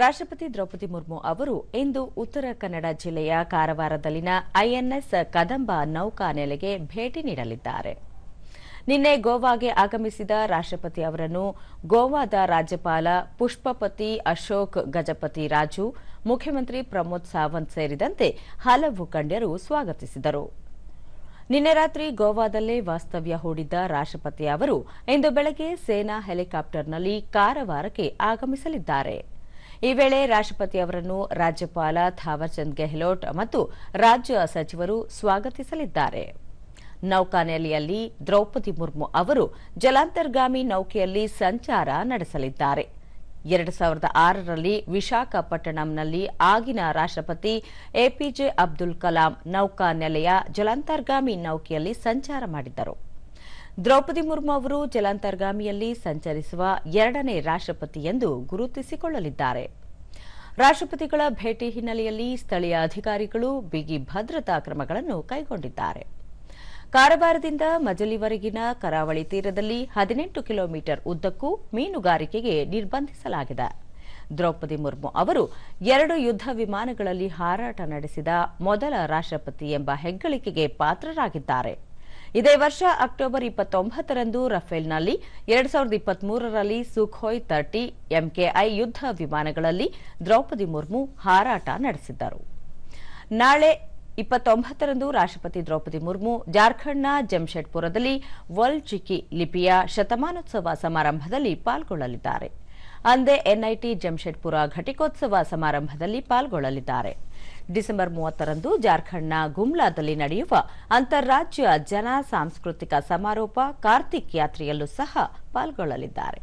ರಾಷ್ಟ್ರಪತಿ ದ್ರೌಪದಿ ಮುರ್ಮು ಅವರು ಇಂದು ಉತ್ತರ ಕನ್ನಡ ಜಿಲ್ಲೆಯ ಕಾರವಾರದಲ್ಲಿನ ಐಎನ್ಎಸ್ ಕದಂಬ ನೌಕಾನೆಲೆಗೆ ಭೇಟಿ ನೀಡಲಿದ್ದಾರೆ. ನಿನ್ನೆ ಗೋವಾಗೆ ಆಗಮಿಸಿದ ರಾಷ್ಟ್ರಪತಿ ಅವರನ್ನು ಗೋವಾದ ರಾಜ್ಯಪಾಲ ಪುಷ್ಪಪತಿ ಅಶೋಕ್ ಗಜಪತಿ ರಾಜು, ಮುಖ್ಯಮಂತ್ರಿ ಪ್ರಮೋದ್ ಸಾವಂತ್ ಸೇರಿದಂತೆ ಹಲವು ಗಣ್ಯರು ಸ್ವಾಗತಿಸಿದರು. ನಿನ್ನೆ ರಾತ್ರಿ ಗೋವಾದಲ್ಲೇ ವಾಸ್ತವ್ಯ ಹೂಡಿದ್ದ ರಾಷ್ಟ್ರಪತಿ ಅವರು ಇಂದು ಬೆಳಗ್ಗೆ ಸೇನಾ ಹೆಲಿಕಾಪ್ಟರ್ನಲ್ಲಿ ಕಾರವಾರಕ್ಕೆ ಆಗಮಿಸಲಿದ್ದಾರೆ. ಈ ವೇಳೆ ರಾಷ್ಟ್ರಪತಿ ಅವರನ್ನು ರಾಜ್ಯಪಾಲ ಥಾವರ್ಚಂದ್ ಗೆಹ್ಲೋಟ್ ಮತ್ತು ರಾಜ್ಯ ಸಚಿವರು ಸ್ವಾಗತಿಸಲಿದ್ದಾರೆ. ನೌಕಾನೆಲೆಯಲ್ಲಿ ದ್ರೌಪದಿ ಮುರ್ಮು ಅವರು ಜಲಾಂತರ್ಗಾಮಿ ನೌಕೆಯಲ್ಲಿ ಸಂಚಾರ ನಡೆಸಲಿದ್ದಾರೆ. 2006ರಲ್ಲಿ ವಿಶಾಖಪಟ್ಟಣಂನಲ್ಲಿ ಆಗಿನ ರಾಷ್ಟ್ರಪತಿ ಎಪಿಜೆ ಅಬ್ದುಲ್ ಕಲಾಂ ನೌಕಾನೆಲೆಯ ಜಲಾಂತರ್ಗಾಮಿ ನೌಕೆಯಲ್ಲಿ ಸಂಚಾರ ಮಾಡಿದ್ದರು. ದ್ರೌಪದಿ ಮುರ್ಮು ಅವರು ಜಲಾಂತರ್ಗಾಮಿಯಲ್ಲಿ ಸಂಚರಿಸುವ ಎರಡನೇ ರಾಷ್ಟ್ರಪತಿ ಎಂದು ಗುರುತಿಸಿಕೊಳ್ಳಲಿದ್ದಾರೆ. ರಾಷ್ಟ್ರಪತಿಗಳ ಭೇಟಿ ಹಿನ್ನೆಲೆಯಲ್ಲಿ ಸ್ಥಳೀಯ ಅಧಿಕಾರಿಗಳು ಬಿಗಿ ಭದ್ರತಾ ಕ್ರಮಗಳನ್ನು ಕೈಗೊಂಡಿದ್ದಾರೆ. ಕಾರವಾರದಿಂದ ಮಜಲಿವರೆಗಿನ ಕರಾವಳಿ ತೀರದಲ್ಲಿ 18 ಕಿಲೋಮೀಟರ್ ಉದ್ದಕ್ಕೂ ಮೀನುಗಾರಿಕೆಗೆ ನಿರ್ಬಂಧಿಸಲಾಗಿದೆ. ದ್ರೌಪದಿ ಮುರ್ಮು ಅವರು 2 ಯುದ್ಧ ವಿಮಾನಗಳಲ್ಲಿ ಹಾರಾಟ ನಡೆಸಿದ ಮೊದಲ ರಾಷ್ಟ್ರಪತಿ ಎಂಬ ಹೆಗ್ಗಳಿಕೆಗೆ ಪಾತ್ರರಾಗಿದ್ದಾರೆ. ಇದೇ ವರ್ಷ ಅಕ್ಟೋಬರ್ 29ರಂದು ರಫೇಲ್ನಲ್ಲಿ 2023ರಲ್ಲಿ ಸುಖೋಯ್ 30 ಎಂಕೆಐ ಯುದ್ಧ ವಿಮಾನಗಳಲ್ಲಿ ದ್ರೌಪದಿ ಮುರ್ಮು ಹಾರಾಟ ನಡೆಸಿದ್ದರು. ನಾಳೆ 29ರಂದು ರಾಷ್ಟ್ರಪತಿ ದ್ರೌಪದಿ ಮುರ್ಮು ಜಾರ್ಖಂಡ್ನ ಜಮ್ಶೆಡ್ಪುರದಲ್ಲಿ ವಲ್ಚಿಕಿ ಲಿಪಿಯ ಶತಮಾನೋತ್ಸವ ಸಮಾರಂಭದಲ್ಲಿ ಪಾಲ್ಗೊಳ್ಳಲಿದ್ದಾರೆ. ಅಂದೇ ಎನ್ಐಟಿ ಜಮ್ಶೆಡ್ಪುರ ಘಟಿಕೋತ್ಸವ ಸಮಾರಂಭದಲ್ಲಿ ಪಾಲ್ಗೊಳ್ಳಲಿದ್ದಾರೆ. ಡಿಸೆಂಬರ್ 30ರಂದು ಜಾರ್ಖಂಡ್ನ ಗುಮ್ಲಾದಲ್ಲಿ ನಡೆಯುವ ಅಂತಾರಾಜ್ಯ ಜನ ಸಾಂಸ್ಕೃತಿಕ ಸಮಾರೋಪ ಕಾರ್ತಿಕ್ ಯಾತ್ರೆಯಲ್ಲೂ ಸಹ ಪಾಲ್ಗೊಳ್ಳಲಿದ್ದಾರೆ.